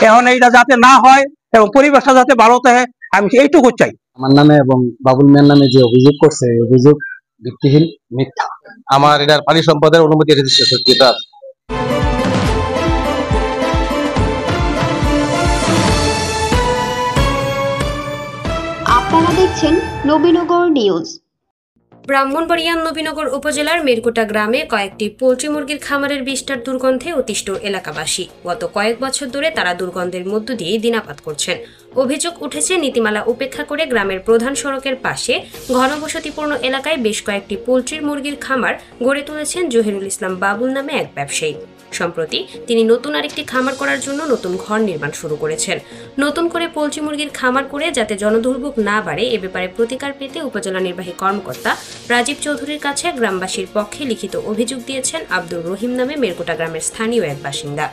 এখন এইটা যাতে না হয় এবং পরিবেশটা যাতে ভালো থাকে, আমি এইটুকু চাই। আমার নামে এবং বাবুল মিয়ার নামে যে অভিযোগ করছে, অভিযোগ ভিত্তিহীন, মিথ্যা। আমার এটার পানি সম্পদের অনুমতি রেজিস্ট্রেশন। আপনারা দেখছেন নবীনগর নিউজ। ব্রাহ্মণবাড়িয়ার নবীনগর উপজেলার মেরকুটা গ্রামে কয়েকটি পোল্ট্রি মুরগির খামারের বিষ্ঠার দুর্গন্ধে অতিষ্ঠ এলাকাবাসী। গত কয়েক বছর ধরে তারা দুর্গন্ধের মধ্য দিয়ে দিনাপাত করছেন। অভিযোগ উঠেছে নীতিমালা উপেক্ষা করে গ্রামের প্রধান সড়কের পাশে ঘনবসতিপূর্ণ এলাকায় বেশ কয়েকটি পোল্ট্রির মুরগির খামার গড়ে তুলেছেন জহিরুল ইসলাম বাবুল নামে এক ব্যবসায়ী। সম্প্রতি তিনি নতুন আরেকটি খামার করার জন্য নতুন ঘর নির্মাণ শুরু করেছেন। নতুন করে পোল্ট্রি মুরগির খামার করে যাতে জনদুর্ভোগ না বাড়ে এ ব্যাপারে প্রতিকার পেতে উপজেলা নির্বাহী কর্মকর্তা রাজীব চৌধুরীর কাছে গ্রামবাসীর পক্ষে লিখিত অভিযোগ দিয়েছেন আব্দুর রহিম নামে মেরকুটা গ্রামের স্থানীয় এক বাসিন্দা।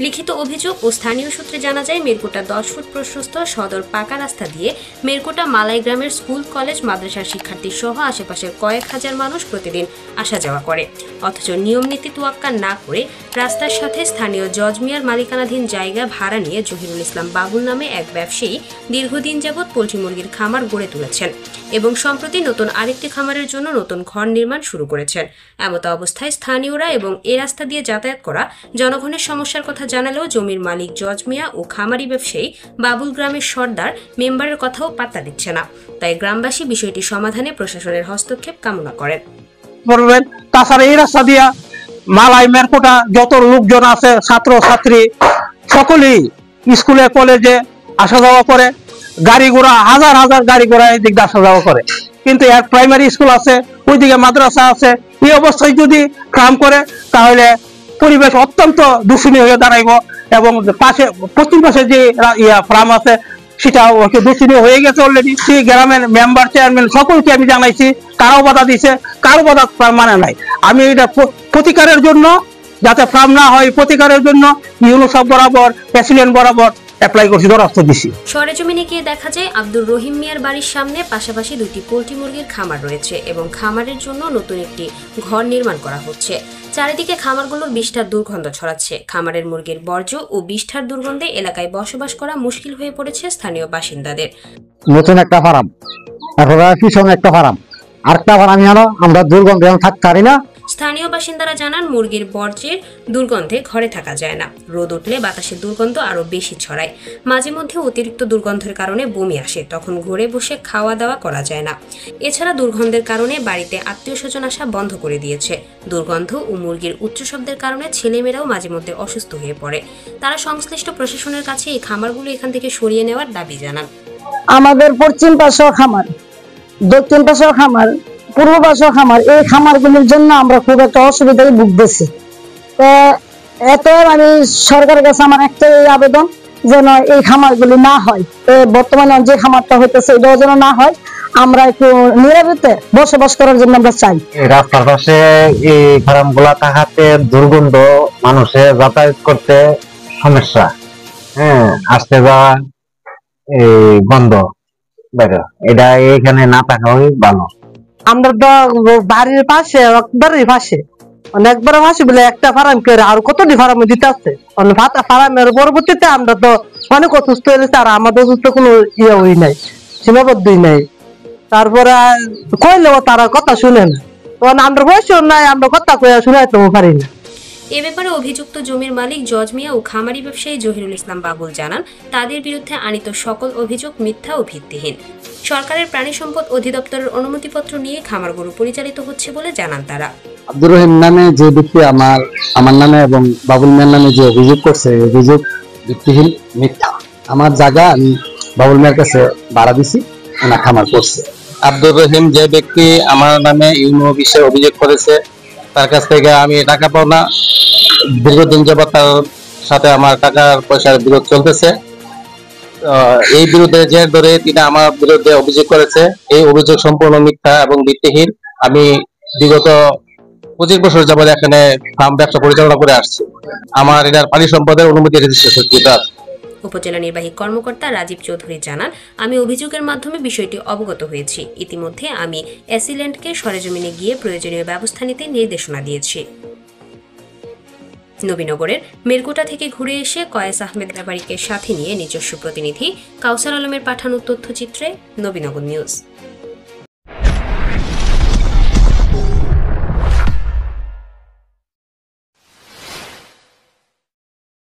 লিখিত অভিযোগ ও স্থানীয় সূত্রে জানা যায়, মেরকুটা 10 ফুট প্রশস্ত সদর পাকা রাস্তা দিয়ে মেরকুটা মালাই গ্রামের স্কুল, কলেজ, মাদ্রাসার শিক্ষার্থী সহ আশেপাশের কয়েক হাজার মানুষ প্রতিদিন আসা যাওয়া করে। অথচ নিয়ম নীতি তোয়াক্কা না করে রাস্তার সাথে স্থানীয় জজ মিয়ার মালিকানাধীন জায়গা ভাড়া নিয়ে জহিরুল ইসলাম বাবুল নামে এক ব্যবসায়ী দীর্ঘদিন যাবৎ পোল্ট্রি মুরগির খামার গড়ে তুলেছেন এবং সম্প্রতি নতুন আরেকটি খামারের জন্য নতুন ঘর নির্মাণ শুরু করেছেন। এমত অবস্থায় স্থানীয়রা এবং এ রাস্তা দিয়ে যাতায়াত করা জনগণের সমস্যার কথা জানালেও জমির মালিক জজ মিয়া ও খামারি ব্যবসায়ী বাবুল গ্রামের সর্দার মেম্বারের কথাও পাত্তা দিচ্ছে না। তাই গ্রামবাসী বিষয়টি সমাধানে প্রশাসনের হস্তক্ষেপ কামনা করেন। তাছাড়া এই রাস্তা দিয়া মালাই মেরকুটা যত লোকজন আছে, ছাত্র ছাত্রী সকলেই স্কুলে কলেজে আসা যাওয়া করে। গাড়ি ঘোড়া হাজার হাজার গাড়ি ঘোড়া এই দিক দিয়ে আসা যাওয়া করে, কিন্তু এক প্রাইমারি স্কুল আছে, ওইদিকে মাদ্রাসা আছে। এই অবস্থায় যদি কাম করে তাহলে পরিবেশ অত্যন্ত দূষণীয় হয়ে দাঁড়াইব এবং পাশে পশ্চিম পাশে যে ফার্ম আছে সেটা দূষণীয় হয়ে গেছে অলরেডি। সেই গ্রামের মেম্বার, চেয়ারম্যান সকলকে আমি জানাইছি, কারো বাধা দিছে, কারো বাধা মানে নাই। আমি এটা প্রতিকারের জন্য, যাতে ফার্ম না হয়, প্রতিকারের জন্য ইউনিসেফ বরাবর, প্রেসিডেন্ট বরাবর অ্যাপ্লাই করছি, দরখাস্ত দিছি। সরেজমিনে গিয়ে দেখা যায় আব্দুর রহিম মিয়ার বাড়ির সামনে পাশাপাশি দুটি পোল্ট্রি মুরগির খামার রয়েছে এবং খামারের জন্য নতুন একটি ঘর নির্মাণ করা হচ্ছে। চারিদিকে খামারগুলোর বিষ্ঠার দুর্গন্ধ ছড়াচ্ছে। খামারের মুরগির বর্জ্য ও বিষ্ঠার দুর্গন্ধে এলাকায় বসবাস করা মুশকিল হয়ে পড়েছে স্থানীয় বাসিন্দাদের। নতুন একটা ফার্ম, পিছনে একটা ফার্ম, আরেকটা ফার্ম, আমরা দুর্গন্ধে থাকতে পারি না। স্থানীয় বাসিন্দারা জানান, মুরগির বর্জ্যের দুর্গন্ধে ঘরে থাকা যায় না। রোদ উঠলে বাতাসের দুর্গন্ধ আরো বেশি ছড়ায়। মাঝে মধ্যে অতিরিক্ত দুর্গন্ধের কারণে বমি আসে, তখন ঘরে বসে খাওয়া দাওয়া করা যায় না। এছাড়া দুর্গন্ধের কারণে বাড়িতে আত্মীয় স্বজন আসা বন্ধ করে দিয়েছে। দুর্গন্ধ ও মুরগির উচ্চ শব্দের কারণে ছেলেমেয়েরাও মাঝে মধ্যে অসুস্থ হয়ে পড়ে। তারা সংশ্লিষ্ট প্রশাসনের কাছে এই খামারগুলো এখান থেকে সরিয়ে নেওয়ার দাবি জানান। আমাদের পশ্চিম পাশেও খামার, দক্ষিণ পাশেও খামার, পূর্ব পাশেও খামার, এই খামারগুলির জন্য আমরা খুব একটা অসুবিধায় ভুগতেছি। তো এত আমি সরকারের কাছে আমার একটাই আবেদন, যেন এই খামারগুলি না হয়। বর্তমানে যে খামারটা হইতেছে এটাও যেন না হয়। আমরা একটু নিরাপদে বসবাস করার জন্য আমরা চাই। রাস্তার পাশে এই ফার্ম গুলা থাকাতে দুর্গন্ধ, মানুষের যাতায়াত করতে সমস্যা, আসতে যাওয়া এই বন্ধ, এটা এখানে না থাকাই ভালো। আমরা তো বাড়ির পাশে একবারের পাশে, অনেকবার পাশে বলে একটা ফার্ম করে আর কতটি ফার্ম দিতে আছে। ফার্মের পরবর্তীতে আমরা তো অনেক অসুস্থ হয়েছে, আর আমাদের অসুস্থ কোনো ইয়ে হই নাই, সীমাবদ্ধই নাই। তারপরে কইলেও তারা কথা শুনে না, আমরা বয়সও নাই, আমরা কথা কয়ে শুনাইতে পারি না। এ ব্যাপারে অভিযুক্ত জমির মালিক জজ মিয়া ও খামারি ব্যবসায়ী জহিরুল ইসলাম বাবুল জানান, তাদের বিরুদ্ধে আনিত সকল অভিযোগ মিথ্যা ও ভিত্তিহীন। সরকারের প্রাণী সম্পদ অধিদপ্তরের অনুমতিপত্র নিয়ে খামারগুলো পরিচালিত হচ্ছে বলে জানান তারা। আব্দুর রহিম নামে যে ব্যক্তি আমার নামে এবং বাবুল মিয়ার নামে যে অভিযোগ করছে, অভিযোগ ভিত্তিহীন, মিথ্যা। আমার জায়গা আমি বাবুল মিয়ার কাছে ভাড়া দিছি, ওনা খামার করছে। আব্দুর রহিম যে ব্যক্তি আমার নামে ইউনো বিষয়ে অভিযোগ করেছে, তার কাছ থেকে আমি টাকা পাওনা দীর্ঘদিন যাবত তার সাথে আমার টাকার পয়সার বিরোধ চলতেছে। এই বিরুদ্ধে যে ধরে তিনি আমার বিরুদ্ধে অভিযোগ করেছে, এই অভিযোগ সম্পূর্ণ মিথ্যা এবং ভিত্তিহীন। আমি বিগত 25 বছর যাবত এখানে ফার্ম ব্যবসা পরিচালনা করে আসছি। আমার এটার পানি সম্পদের অনুমতি রেজিস্ট্রেশন। উপজেলা নির্বাহী কর্মকর্তা রাজীব চৌধুরী জানান, আমি অভিযোগের মাধ্যমে বিষয়টি অবগত হয়েছি। ইতিমধ্যে আমি এসিল্যান্ডকে সরেজমিনে গিয়ে প্রয়োজনীয় ব্যবস্থা নিতে নির্দেশনা দিয়েছি। নবীনগরের মেরকুটা থেকে ঘুরে এসে কয়েস আহমেদ ব্যাপারীকে সাথে নিয়ে নিজস্ব প্রতিনিধি কাউসার আলমের পাঠানো তথ্যচিত্রে নবীনগর নিউজ।